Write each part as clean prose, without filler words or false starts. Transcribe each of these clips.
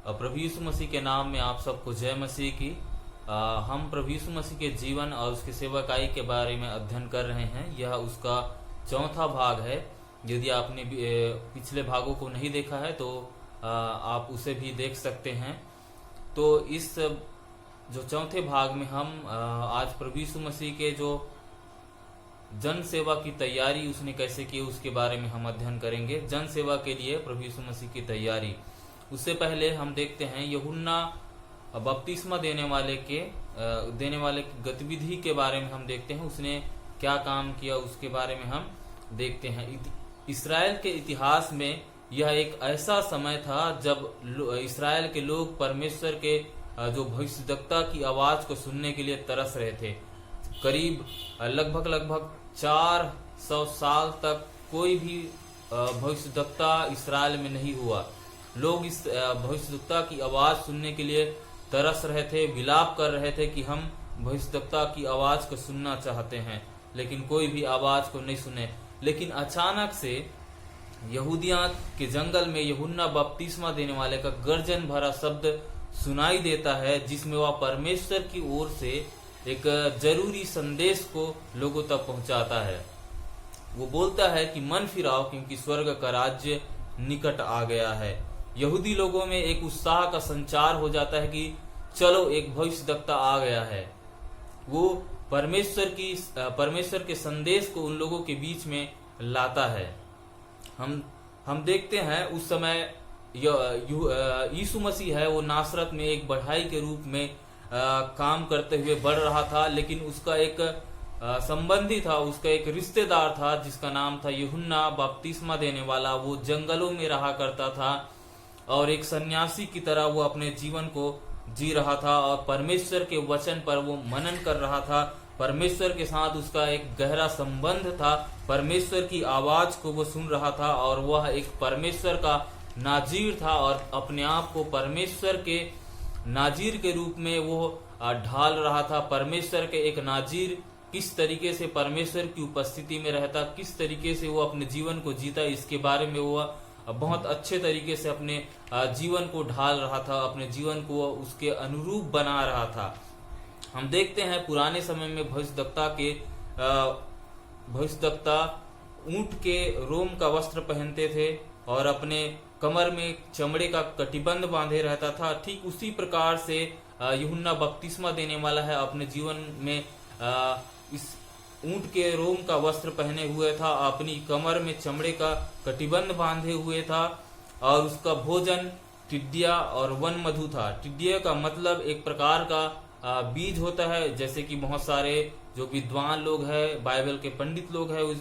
प्रभु यीशु मसीह के नाम में आप सबको जय मसीह की। हम प्रभु यीशु मसीह के जीवन और उसके सेवकाई के बारे में अध्ययन कर रहे हैं। यह उसका चौथा भाग है। यदि आपने पिछले भागों को नहीं देखा है तो आप उसे भी देख सकते हैं। तो इस जो चौथे भाग में हम आज प्रभु यीशु मसीह के जो जन सेवा की तैयारी उसने कैसे की उसके बारे में हम अध्ययन करेंगे। जन सेवा के लिए प्रभु यीशु मसीह की तैयारी। उससे पहले हम देखते हैं यूहन्ना बपतिस्मा देने वाले की गतिविधि के बारे में हम देखते हैं। उसने क्या काम किया उसके बारे में हम देखते हैं। इस्राएल के इतिहास में यह एक ऐसा समय था जब इस्राएल के लोग परमेश्वर के जो भविष्यद्वक्ता की आवाज को सुनने के लिए तरस रहे थे। करीब लगभग 400 साल तक कोई भी भविष्यद्वक्ता इस्राएल में नहीं हुआ। लोग इस भविष्यद्वक्ता की आवाज सुनने के लिए तरस रहे थे, विलाप कर रहे थे कि हम भविष्यद्वक्ता की आवाज को सुनना चाहते हैं, लेकिन कोई भी आवाज को नहीं सुने। लेकिन अचानक से यहूदिया के जंगल में यूहन्ना बपतिस्मा देने वाले का गर्जन भरा शब्द सुनाई देता है, जिसमें वह परमेश्वर की ओर से एक जरूरी संदेश को लोगों तक पहुंचाता है। वो बोलता है कि मन फिराओ क्योंकि स्वर्ग का राज्य निकट आ गया है। यहूदी लोगों में एक उत्साह का संचार हो जाता है कि चलो एक भविष्यद्वक्ता आ गया है। वो परमेश्वर के संदेश को उन लोगों के बीच में लाता है। हम देखते हैं उस समय यीशु मसीह है वो नासरत में एक बढ़ाई के रूप में काम करते हुए बढ़ रहा था, लेकिन उसका एक संबंधी था, उसका एक रिश्तेदार था जिसका नाम था यूहन्ना बपतिस्मा देने वाला। वो जंगलों में रहा करता था और एक सन्यासी की तरह वो अपने जीवन को जी रहा था और परमेश्वर के वचन पर वो मनन कर रहा था। परमेश्वर के साथ उसका एक गहरा संबंध था। परमेश्वर की आवाज को वो सुन रहा था और वह एक परमेश्वर का नाजीर था और अपने आप को परमेश्वर के नाजीर के रूप में वो ढाल रहा था। परमेश्वर के एक नाजीर किस तरीके से परमेश्वर की उपस्थिति में रहता, किस तरीके से वो अपने जीवन को जीता, इसके बारे में वो बहुत अच्छे तरीके से अपने जीवन को ढाल रहा था, अपने जीवन को उसके अनुरूप बना रहा था। हम देखते हैं पुराने समय में भविष्यद्वक्ता ऊंट के रोम का वस्त्र पहनते थे और अपने कमर में चमड़े का कटिबंध बांधे रहता था। ठीक उसी प्रकार से यूहन्ना बपतिस्मा देने वाला है अपने जीवन में इस ऊंट के रोम का वस्त्र पहने हुए था, अपनी कमर में चमड़े का कटिबंध बांधे हुए था और उसका भोजन टिड्डिया और वन मधु था। टिड्डिया का मतलब एक प्रकार का बीज होता है, जैसे कि बहुत सारे जो विद्वान लोग हैं, बाइबल के पंडित लोग हैं, उस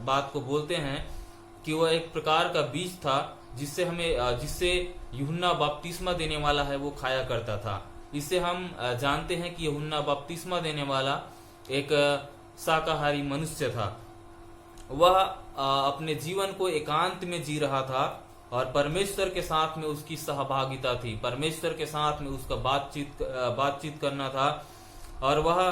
बात को बोलते हैं कि वह एक प्रकार का बीज था जिससे यूहन्ना बपतिस्मा देने वाला है वो खाया करता था। इससे हम जानते हैं कि यूहन्ना बपतिस्मा देने वाला एक शाकाहारी मनुष्य था। वह अपने जीवन को एकांत में जी रहा था और परमेश्वर के साथ में उसकी सहभागिता थी, परमेश्वर के साथ में उसका बातचीत करना था और वह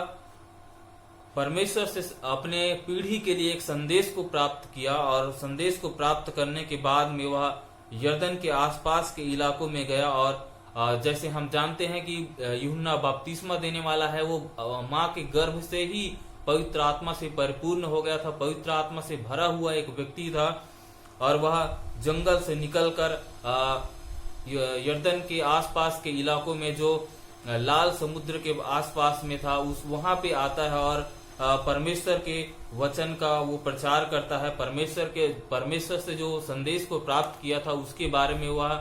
परमेश्वर से अपने पीढ़ी के लिए एक संदेश को प्राप्त किया और संदेश को प्राप्त करने के बाद में वह यर्दन के आसपास के इलाकों में गया और जैसे हम जानते हैं कि यूहन्ना बपतिस्मा देने वाला है वो माँ के गर्भ से ही पवित्र आत्मा से परिपूर्ण हो गया था, पवित्र आत्मा से भरा हुआ एक व्यक्ति था और वह जंगल से निकलकर यर्दन के आसपास के इलाकों में जो लाल समुद्र के आसपास में था वहां पे आता है और परमेश्वर के वचन का वो प्रचार करता है। परमेश्वर से जो संदेश को प्राप्त किया था उसके बारे में वह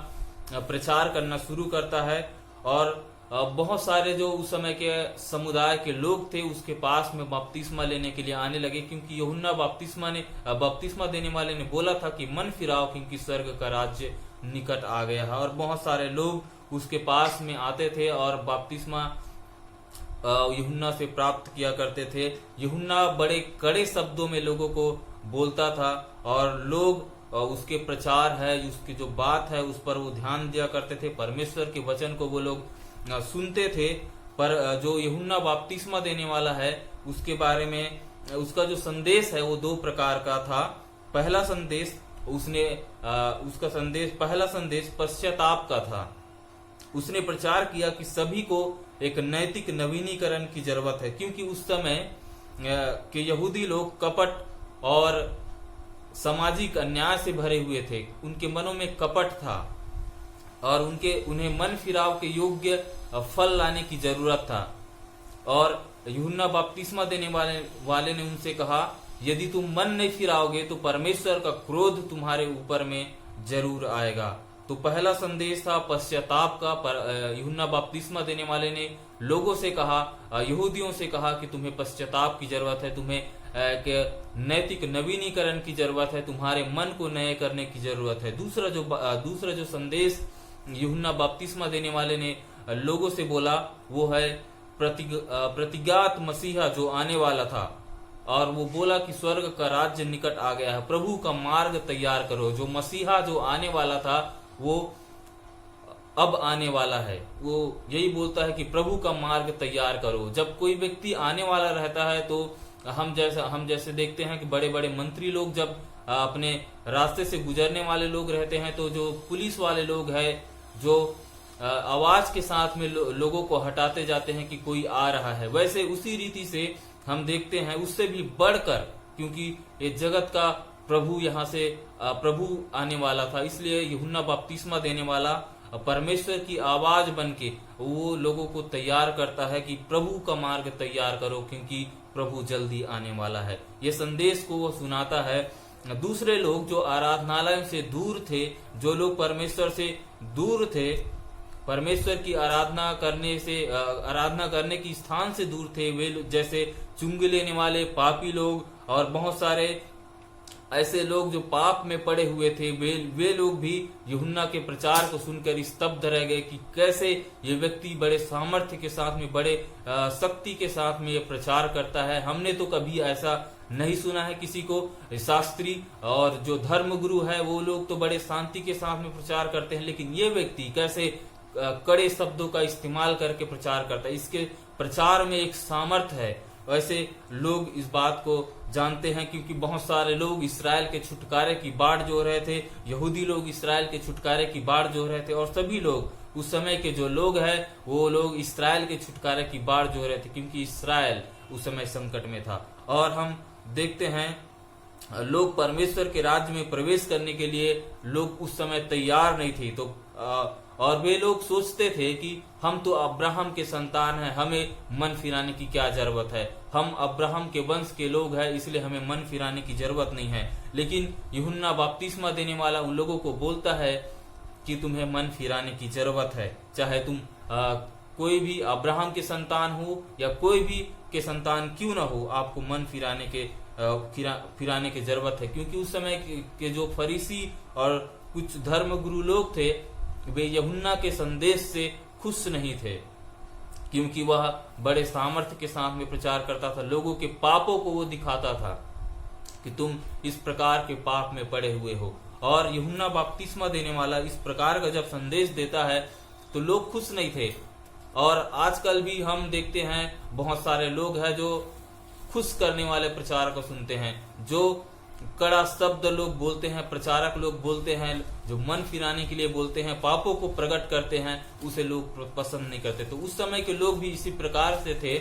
प्रचार करना शुरू करता है और बहुत सारे जो उस समय के समुदाय के लोग थे उसके पास में बपतिस्मा लेने के लिए आने लगे, क्योंकि यूहन्ना बपतिस्मा देने वाले ने बोला था कि मन फिराओ क्योंकि स्वर्ग का राज्य निकट आ गया है। और बहुत सारे लोग उसके पास में आते थे और बपतिस्मा यूहन्ना से प्राप्त किया करते थे। यूहन्ना बड़े कड़े शब्दों में लोगों को बोलता था और लोग उसके प्रचार है, उसकी जो बात है उस पर वो ध्यान दिया करते थे। परमेश्वर के वचन को वो लोग सुनते थे। पर जो यूहन्ना बपतिस्मा देने वाला है उसके बारे में उसका जो संदेश है वो दो प्रकार का था। पहला संदेश पहला संदेश पश्चाताप का था उसने प्रचार किया कि सभी को एक नैतिक नवीनीकरण की जरूरत है, क्योंकि उस समय के यहूदी लोग कपट और सामाजिक अन्याय से भरे हुए थे। उनके मनों में कपट था और उन्हें मन फिराव के योग्य फल लाने की जरूरत था। और यूहन्ना बपतिस्मा देने वाले ने उनसे कहा, यदि तुम मन नहीं फिराओगे तो परमेश्वर का क्रोध तुम्हारे ऊपर में जरूर आएगा। तो पहला संदेश था पश्चाताप का। यूहन्ना बपतिस्मा देने वाले ने लोगों से कहा, यहूदियों से कहा कि तुम्हें पश्चाताप की जरूरत है, तुम्हें नैतिक नवीनीकरण की जरूरत है, तुम्हारे मन को नए करने की जरूरत है। दूसरा जो संदेश यूहन्ना बपतिस्मा देने वाले ने लोगों से बोला वो है प्रतिज्ञात मसीहा जो आने वाला था। और वो बोला कि स्वर्ग का राज्य निकट आ गया है, प्रभु का मार्ग तैयार करो। जो मसीहा जो आने वाला था वो अब आने वाला है। वो यही बोलता है कि प्रभु का मार्ग तैयार करो। जब कोई व्यक्ति आने वाला रहता है तो हम जैसे देखते हैं कि बड़े बड़े मंत्री लोग जब अपने रास्ते से गुजरने वाले लोग रहते हैं तो जो पुलिस वाले लोग हैं जो आवाज के साथ में लोगों को हटाते जाते हैं कि कोई आ रहा है, वैसे उसी रीति से हम देखते हैं उससे भी बढ़कर, क्योंकि ये जगत का प्रभु यहाँ से प्रभु आने वाला था, इसलिए यूहन्ना बपतिस्मा देने वाला परमेश्वर की आवाज बन के वो लोगों को तैयार करता है कि प्रभु का मार्ग तैयार करो, क्योंकि प्रभु जल्दी आने वाला है। ये संदेश को वो सुनाता है। दूसरे लोग जो आराधनालय से दूर थे, जो लोग परमेश्वर से दूर थे, परमेश्वर की आराधना करने की स्थान से दूर थे, वे जैसे चुंगी लेने वाले पापी लोग और बहुत सारे ऐसे लोग जो पाप में पड़े हुए थे, वे लोग भी यूहन्ना के प्रचार को सुनकर स्तब्ध रह गए कि कैसे ये व्यक्ति बड़े सामर्थ्य के साथ में, बड़े शक्ति के साथ में ये प्रचार करता है। हमने तो कभी ऐसा नहीं सुना है किसी को। शास्त्री और जो धर्म गुरु है वो लोग तो बड़े शांति के साथ में प्रचार करते हैं, लेकिन ये व्यक्ति कैसे कड़े शब्दों का इस्तेमाल करके प्रचार करता है। इसके प्रचार में एक सामर्थ्य है। वैसे लोग इस बात को जानते हैं क्योंकि बहुत सारे लोग इसराइल के छुटकारे की बाढ़ जो रहे थे, यहूदी लोग इसराइल के छुटकारे की बाढ़ जो रहे थे, और सभी लोग उस समय के जो लोग हैं वो लोग इसराइल के छुटकारे की बाढ़ जो रहे थे, क्योंकि इसराइल उस समय संकट में था। और हम देखते हैं लोग परमेश्वर के राज्य में प्रवेश करने के लिए लोग उस समय तैयार नहीं थे। तो और वे लोग सोचते थे कि हम तो अब्राहम के संतान हैं, हमें मन फिराने की क्या जरूरत है, हम अब्राहम के वंश के लोग हैं, इसलिए हमें मन फिराने की जरूरत नहीं है। लेकिन यूहन्ना बपतिस्मा देने वाला उन लोगों को बोलता है कि तुम्हें मन फिराने की जरूरत है, चाहे तुम कोई भी अब्राहम के संतान हो या कोई भी के संतान क्यों ना हो, आपको मन फिराने की जरूरत है। क्योंकि उस समय के जो फरीसी और कुछ धर्म गुरु लोग थे वे यूहन्ना के संदेश से खुश नहीं थे, क्योंकि वह बड़े सामर्थ्य के साथ में प्रचार करता था। लोगों के पापों को वो दिखाता था कि तुम इस प्रकार के पाप में पड़े हुए हो। और यूहन्ना बपतिस्मा देने वाला इस प्रकार का जब संदेश देता है तो लोग खुश नहीं थे। और आजकल भी हम देखते हैं बहुत सारे लोग हैं जो खुश करने वाले प्रचार को सुनते हैं, जो कड़ा शब्द लोग बोलते हैं, प्रचारक लोग बोलते हैं, जो मन फिराने के लिए बोलते हैं, पापों को प्रकट करते हैं, उसे लोग पसंद नहीं करते। तो उस समय के लोग भी इसी प्रकार से थे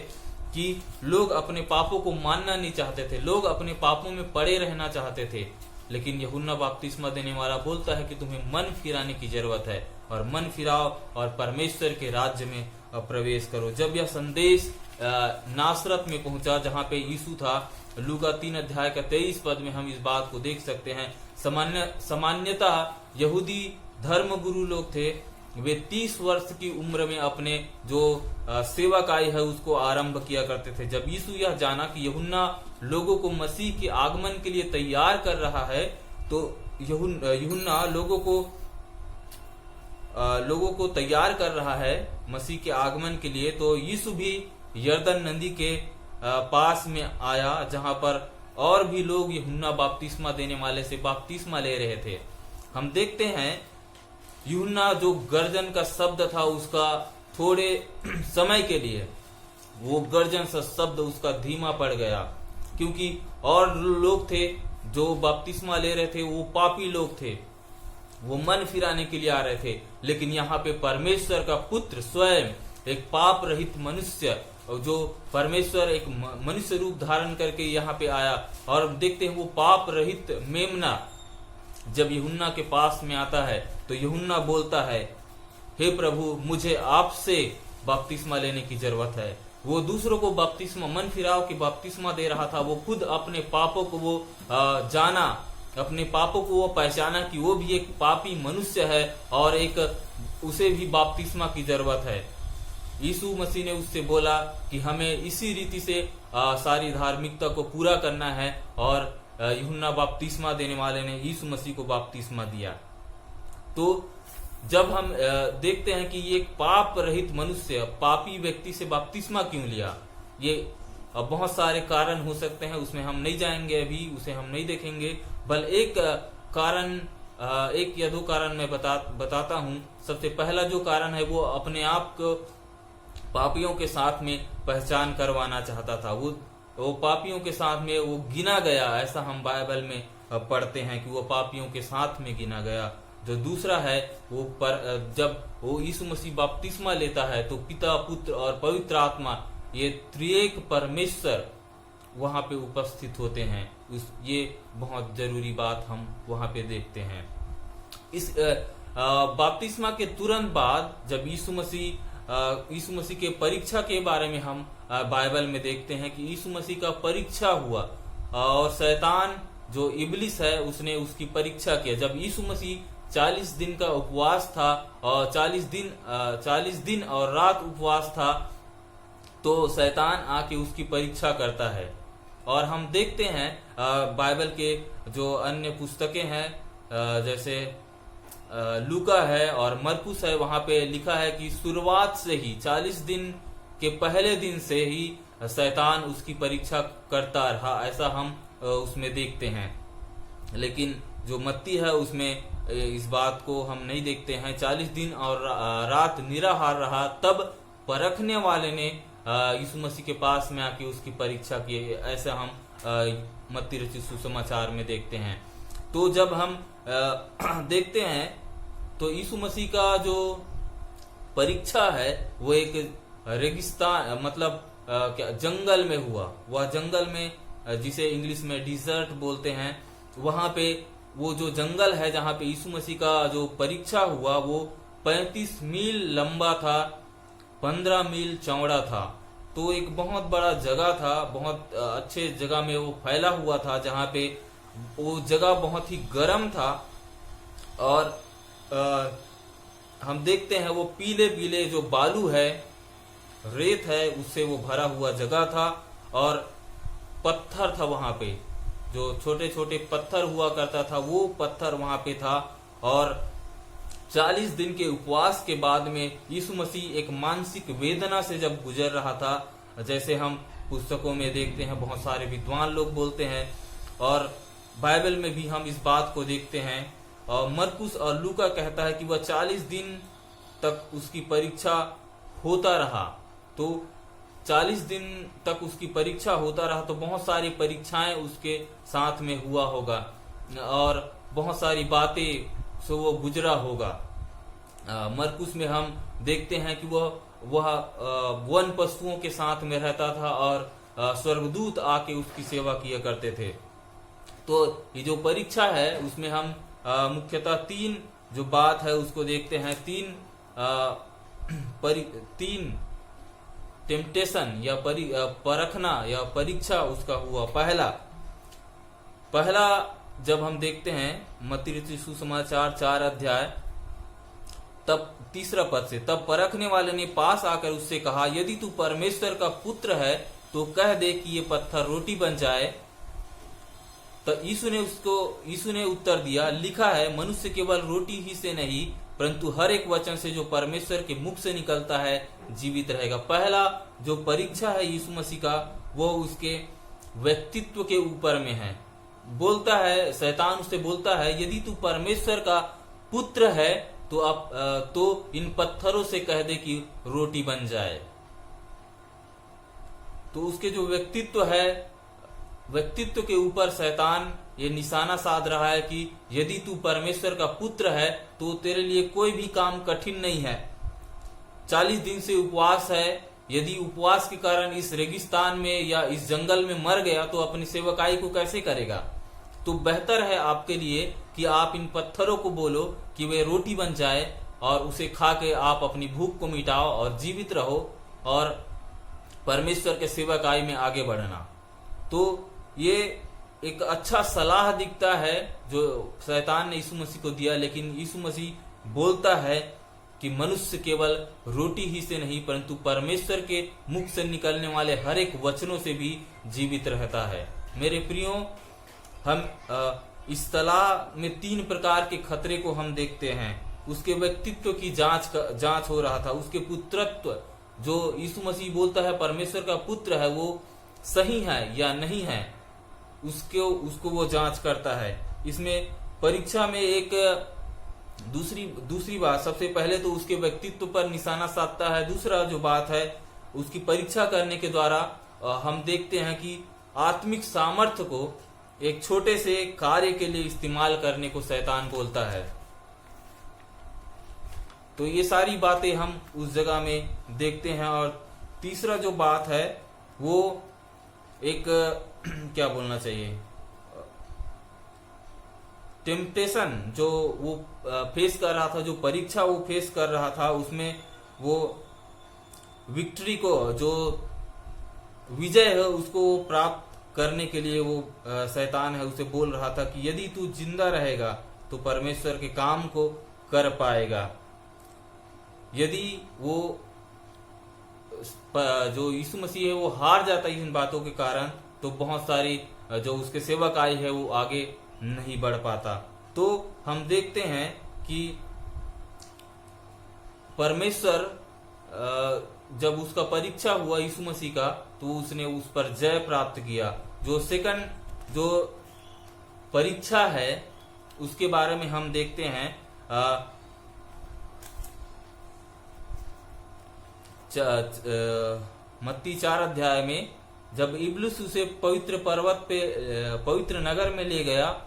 कि लोग अपने पापों को मानना नहीं चाहते थे, लोग अपने पापों में पड़े रहना चाहते थे। लेकिन यूहन्ना बपतिस्मा देने वाला बोलता है कि तुम्हें मन फिराने की जरूरत है, और मन फिराओ और परमेश्वर के राज्य में प्रवेश करो। जब यह संदेश नासरत में पहुंचा जहां पे यीशु था, लूका 3 अध्याय का 23 पद में हम इस बात को देख सकते हैं। सामान्यतः यहूदी धर्म गुरु लोग थे, वे 30 वर्ष की उम्र में अपने जो सेवाकाई है उसको आरंभ किया करते थे। जब यीशु यह जाना कि यूहन्ना लोगों को मसीह के आगमन के लिए तैयार कर रहा है, तो यूहन्ना लोगों को तैयार कर रहा है मसीह के आगमन के लिए, तो यीशु भी यरदन नदी के पास में आया जहां पर और भी लोग यूहन्ना बपतिस्मा देने वाले से बपतिस्मा ले रहे थे। हम देखते हैं यूहन्ना जो गर्जन का शब्द था उसका थोड़े समय के लिए वो गर्जन सा शब्द उसका धीमा पड़ गया, क्योंकि और लोग थे जो बपतिस्मा ले रहे थे वो पापी लोग थे, वो मन फिराने के लिए आ रहे थे, लेकिन यहाँ पे परमेश्वर का पुत्र स्वयं एक पाप रहित मनुष्य, जो परमेश्वर एक मनुष्य रूप धारण करके यहाँ पे आया। और देखते हैं वो पाप रहित मेमना जब यूहन्ना के पास में आता है तो यूहन्ना बोलता है, हे प्रभु, मुझे आपसे बपतिस्मा लेने की जरूरत है। वो दूसरों को बपतिस्मा, मन फिराव की बपतिस्मा दे रहा था। वो खुद अपने पापों को वो जाना, अपने पापों को वो पहचाना कि वो भी एक पापी मनुष्य है और एक उसे भी बपतिस्मा की जरूरत है। यीशु मसीह ने उससे बोला कि हमें इसी रीति से सारी धार्मिकता को पूरा करना है, और यूहन्ना बपतिस्मा देने वाले ने यीशु मसीह को बपतिस्मा दिया। तो जब हम देखते हैं कि ये एक पाप रहित मनुष्य पापी व्यक्ति से बपतिस्मा क्यों लिया, ये बहुत सारे कारण हो सकते हैं, उसमें हम नहीं जाएंगे, अभी उसे हम नहीं देखेंगे। बल एक कारण, एक या दो कारण मैं बताता हूँ। सबसे पहला जो कारण है वो अपने आप को पापियों के साथ में पहचान करवाना चाहता था। वो पापियों के साथ में वो गिना गया, ऐसा हम बाइबल में पढ़ते हैं कि वो पापियों के साथ में गिना गया। जो दूसरा है वो जब वो यीशु मसीह बपतिस्मा लेता है तो पिता, पुत्र और पवित्र आत्मा, ये त्रिएक परमेश्वर वहां पे उपस्थित होते हैं। ये बहुत जरूरी बात हम वहां पे देखते हैं। इस बपतिस्मा के तुरंत बाद जब यीशु मसीह के परीक्षा के बारे में हम बाइबल में देखते हैं कि यीशु मसीह का परीक्षा हुआ और शैतान जो इब्लिस है उसने उसकी परीक्षा किया। जब यीशु मसीह 40 दिन का उपवास था और 40 दिन और रात उपवास था, तो शैतान आके उसकी परीक्षा करता है। और हम देखते हैं बाइबल के जो अन्य पुस्तकें हैं, जैसे लूका है और मरकुस है, वहां पे लिखा है कि शुरुआत से ही 40 दिन के पहले दिन से ही शैतान उसकी परीक्षा करता रहा, ऐसा हम उसमें देखते हैं। लेकिन जो मत्ती है उसमें इस बात को हम नहीं देखते हैं। 40 दिन और रात निराहार रहा, तब परखने वाले ने यीशु मसीह के पास में आके उसकी परीक्षा की, ऐसा हम मत्ती रचित सुसमाचार में देखते हैं। तो जब हम देखते हैं तो यीशु मसीह का जो परीक्षा है वो एक रेगिस्तान, मतलब क्या जंगल में हुआ। वह जंगल में, जिसे इंग्लिश में डिजर्ट बोलते हैं, वहां पे वो जो जंगल है जहां पे यीशु मसीह का जो परीक्षा हुआ वो 35 मील लंबा था, 15 मील चौड़ा था। तो एक बहुत बड़ा जगह था, बहुत अच्छे जगह में वो फैला हुआ था, जहां पे वो जगह बहुत ही गर्म था। और हम देखते हैं वो पीले पीले जो बालू है, रेत है, उससे वो भरा हुआ जगह था। और पत्थर था वहां पे, जो छोटे छोटे पत्थर हुआ करता था वो पत्थर वहां पे था। और 40 दिन के उपवास के बाद में यीशु मसीह एक मानसिक वेदना से जब गुजर रहा था, जैसे हम पुस्तकों में देखते हैं, बहुत सारे विद्वान लोग बोलते हैं, और बाइबल में भी हम इस बात को देखते हैं। और मरकुस और लूका कहता है कि वह 40 दिन तक उसकी परीक्षा होता रहा। तो 40 दिन तक उसकी परीक्षा होता रहा, तो बहुत सारी परीक्षाएं उसके साथ में हुआ होगा और बहुत सारी बातें से वो गुजरा होगा। मरकुस में हम देखते हैं कि वह वन पशुओं के साथ में रहता था और स्वर्गदूत आके उसकी सेवा किया करते थे। तो ये जो परीक्षा है उसमें हम मुख्यतः 3 जो बात है उसको देखते हैं। 3 टेम्पटेशन या परखना या परीक्षा उसका हुआ। पहला जब हम देखते हैं मत्ती रचित सुसमाचार 4 अध्याय, तब 3 पद से, तब परखने वाले ने पास आकर उससे कहा, यदि तू परमेश्वर का पुत्र है तो कह दे कि ये पत्थर रोटी बन जाए। तो यीशु ने उत्तर दिया, लिखा है, मनुष्य केवल रोटी ही से नहीं परंतु हर एक वचन से जो परमेश्वर के मुख से निकलता है जीवित रहेगा। पहला जो परीक्षा है यीशु मसीह का, वो उसके व्यक्तित्व के ऊपर में है। बोलता है, शैतान उससे बोलता है, यदि तू परमेश्वर का पुत्र है तो इन पत्थरों से कह दे कि रोटी बन जाए। तो उसके जो व्यक्तित्व है व्यक्तित्व के ऊपर शैतान ये निशाना साध रहा है कि यदि तू परमेश्वर का पुत्र है तो तेरे लिए कोई भी काम कठिन नहीं है। 40 दिन से उपवास है, यदि उपवास के कारण इस रेगिस्तान में या इस जंगल में मर गया तो अपनी सेवकाई को कैसे करेगा। तो बेहतर है आपके लिए कि आप इन पत्थरों को बोलो कि वे रोटी बन जाए और उसे खा के आप अपनी भूख को मिटाओ और जीवित रहो और परमेश्वर के सेवकाई में आगे बढ़ना। तो ये एक अच्छा सलाह दिखता है जो शैतान ने यीशु मसीह को दिया, लेकिन यीशु मसीह बोलता है कि मनुष्य केवल रोटी ही से नहीं परंतु परमेश्वर के मुख से निकलने वाले हर एक वचनों से भी जीवित रहता है। मेरे प्रियो, हम इस तलाब में 3 प्रकार के खतरे को हम देखते हैं। उसके व्यक्तित्व की जांच हो रहा था, उसके पुत्रत्व, जो यीशु मसीह बोलता है परमेश्वर का पुत्र है, वो सही है या नहीं है, उसको वो जांच करता है। इसमें परीक्षा में एक दूसरी बात, सबसे पहले तो उसके व्यक्तित्व पर निशाना साधता है। दूसरा जो बात है, उसकी परीक्षा करने के द्वारा हम देखते हैं कि आत्मिक सामर्थ्य को एक छोटे से कार्य के लिए इस्तेमाल करने को शैतान बोलता है। तो ये सारी बातें हम उस जगह में देखते हैं। और तीसरा जो बात है वो एक क्या बोलना चाहिए, टेम्पटेशन जो वो फेस कर रहा था, जो परीक्षा वो फेस कर रहा था, उसमें वो विक्ट्री को, जो विजय है उसको प्राप्त करने के लिए वो शैतान है उसे बोल रहा था कि यदि तू जिंदा रहेगा तो परमेश्वर के काम को कर पाएगा। यदि वो जो यीशु मसीह है वो हार जाता है इन बातों के कारण, तो बहुत सारी जो उसके सेवक आई है वो आगे नहीं बढ़ पाता। तो हम देखते हैं कि परमेश्वर जब उसका परीक्षा हुआ यीशु मसीह का, तो उसने उस पर जय प्राप्त किया। जो सेकंड जो परीक्षा है उसके बारे में हम देखते हैं मत्ती 4 अध्याय में, जब इब्लिस उसे पवित्र पर्वत पे पवित्र नगर में ले गया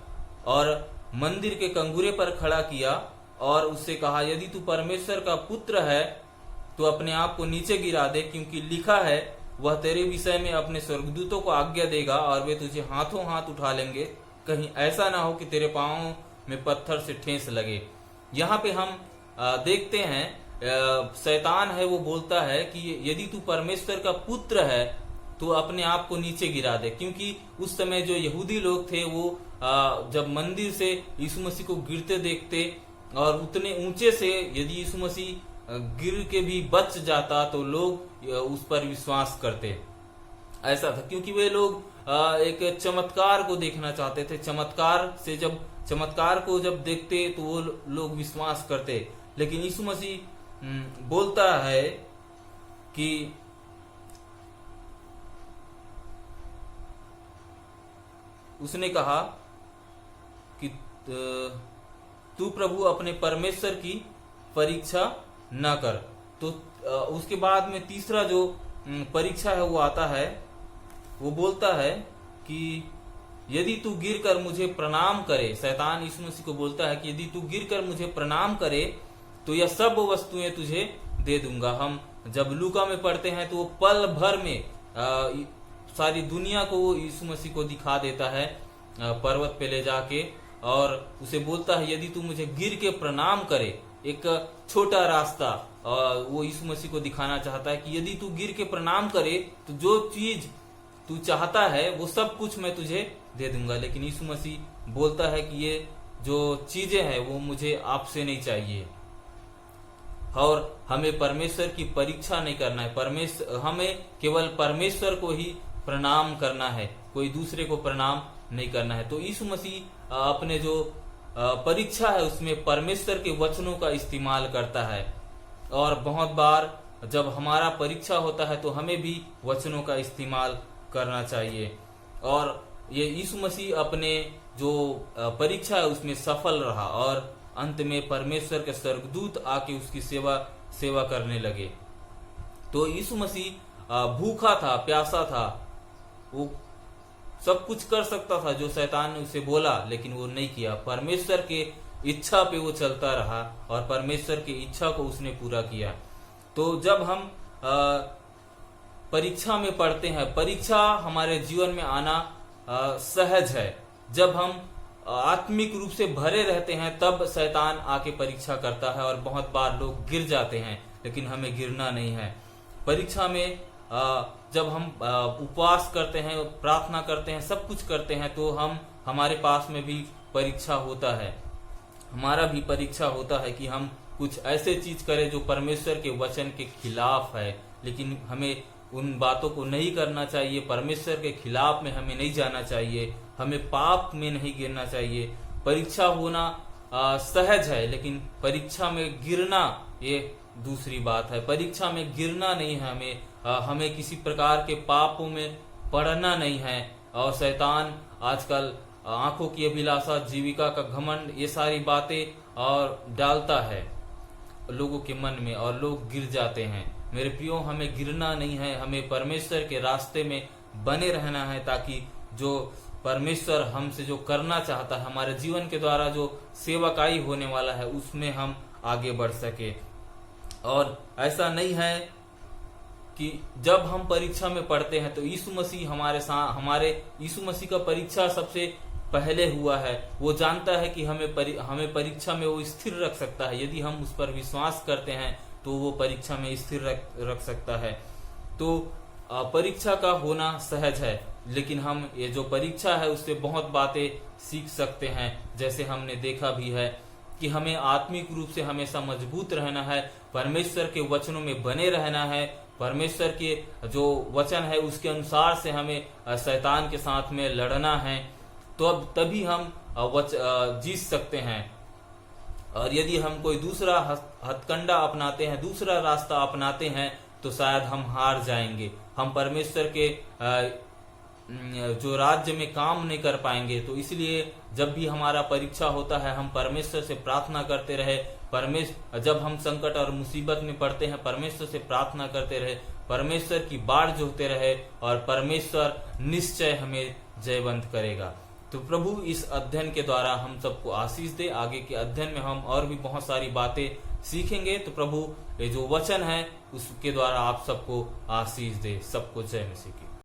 और मंदिर के कंगूरे पर खड़ा किया और उससे कहा यदि तू परमेश्वर का पुत्र है तो अपने आप को नीचे गिरा दे, क्योंकि लिखा है वह तेरे विषय में अपने स्वर्गदूतों को आज्ञा देगा और वे तुझे हाथों हाथ उठा लेंगे, कहीं ऐसा ना हो कि तेरे पांवों में पत्थर से ठेस लगे। यहाँ पे हम देखते हैं शैतान है वो बोलता है कि यदि तू परमेश्वर का पुत्र है तो अपने आप को नीचे गिरा दे, क्योंकि उस समय जो यहूदी लोग थे वो जब मंदिर से यीशु मसीह को गिरते देखते और उतने ऊंचे से यदि यीशु मसीह गिर के भी बच जाता तो लोग उस पर विश्वास करते। ऐसा था क्योंकि वे लोग एक चमत्कार को देखना चाहते थे। चमत्कार को जब देखते तो वो लोग विश्वास करते। लेकिन यीशु मसीह बोलता है कि उसने कहा कि तू प्रभु अपने परमेश्वर की परीक्षा न कर। तो उसके बाद में तीसरा जो परीक्षा है वो आता है, वो बोलता है कि यदि तू गिरकर मुझे प्रणाम करे, शैतान यीशु मसीह को बोलता है कि यदि तू गिरकर मुझे प्रणाम करे तो यह सब वस्तुएं तुझे दे दूंगा। हम जब लूका में पढ़ते हैं तो वो पल भर में सारी दुनिया को वो यीशु मसीह को दिखा देता है पर्वत पे ले जाके, और उसे बोलता है यदि तू मुझे गिर के प्रणाम करे। एक छोटा रास्ता वो यीशु मसीह को दिखाना चाहता है कि यदि तू गिर के प्रणाम करे तो जो चीज तू चाहता है वो सब कुछ मैं तुझे दे दूंगा। लेकिन यीशु मसीह बोलता है कि ये जो चीजें हैं वो मुझे आपसे नहीं चाहिए, और हमें परमेश्वर की परीक्षा नहीं करना है। हमें केवल परमेश्वर को ही प्रणाम करना है, कोई दूसरे को प्रणाम नहीं करना है। तो यीशु मसीह अपने जो परीक्षा है उसमें परमेश्वर के वचनों का इस्तेमाल करता है, और बहुत बार जब हमारा परीक्षा होता है तो हमें भी वचनों का इस्तेमाल करना चाहिए। और ये यीशु मसीह अपने जो परीक्षा है उसमें सफल रहा और अंत में परमेश्वर के स्वर्गदूत आके उसकी सेवा करने लगे। तो यीशु मसीह भूखा था, प्यासा था, वो सब कुछ कर सकता था जो शैतान ने उसे बोला, लेकिन वो नहीं किया। परमेश्वर के इच्छा पे वो चलता रहा और परमेश्वर की इच्छा को उसने पूरा किया। तो जब हम परीक्षा में पढ़ते हैं, परीक्षा हमारे जीवन में आना सहज है। जब हम आत्मिक रूप से भरे रहते हैं तब शैतान आके परीक्षा करता है और बहुत बार लोग गिर जाते हैं, लेकिन हमें गिरना नहीं है। परीक्षा में जब हम उपवास करते हैं, प्रार्थना करते हैं, सब कुछ करते हैं, तो हमारे पास में भी परीक्षा होता है, हमारा भी परीक्षा होता है कि हम कुछ ऐसे चीज करें जो परमेश्वर के वचन के खिलाफ है। लेकिन हमें उन बातों को नहीं करना चाहिए, परमेश्वर के खिलाफ में हमें नहीं जाना चाहिए, हमें पाप में नहीं गिरना चाहिए। परीक्षा होना सहज है, लेकिन परीक्षा में गिरना ये दूसरी बात है। परीक्षा में गिरना नहीं है, हमें किसी प्रकार के पापों में पड़ना नहीं है। और शैतान आजकल आंखों की अभिलाषा, जीविका का घमंड, ये सारी बातें और डालता है लोगों के मन में और लोग गिर जाते हैं। मेरे प्रियो, हमें गिरना नहीं है, हमें परमेश्वर के रास्ते में बने रहना है, ताकि जो परमेश्वर हमसे जो करना चाहता है, हमारे जीवन के द्वारा जो सेवकाई होने वाला है, उसमें हम आगे बढ़ सके। और ऐसा नहीं है कि जब हम परीक्षा में पढ़ते हैं तो यीशु मसीह हमारे यीशु मसीह का परीक्षा सबसे पहले हुआ है। वो जानता है कि हमें परीक्षा में वो स्थिर रख सकता है। यदि हम उस पर विश्वास करते हैं तो वो परीक्षा में स्थिर रख सकता है। तो परीक्षा का होना सहज है, लेकिन हम ये जो परीक्षा है उससे बहुत बातें सीख सकते हैं। जैसे हमने देखा भी है कि हमें आत्मिक रूप से हमेशा मजबूत रहना है, परमेश्वर के वचनों में बने रहना है, परमेश्वर के जो वचन है उसके अनुसार से हमें शैतान के साथ में लड़ना है, तो अब तभी हम जीत सकते हैं। और यदि हम कोई दूसरा हथकंडा अपनाते हैं, दूसरा रास्ता अपनाते हैं, तो शायद हम हार जाएंगे, हम परमेश्वर के जो राज्य में काम नहीं कर पाएंगे। तो इसलिए जब भी हमारा परीक्षा होता है, हम परमेश्वर से प्रार्थना करते रहे। जब हम संकट और मुसीबत में पड़ते हैं, परमेश्वर से प्रार्थना करते रहे, परमेश्वर की बाढ़ जोहते रहे, और परमेश्वर निश्चय हमें जयवंत करेगा। तो प्रभु इस अध्ययन के द्वारा हम सबको आशीष दे। आगे के अध्ययन में हम और भी बहुत सारी बातें सीखेंगे। तो प्रभु ये जो वचन है उसके द्वारा आप सबको आशीष दे। सबको जय मसीह की।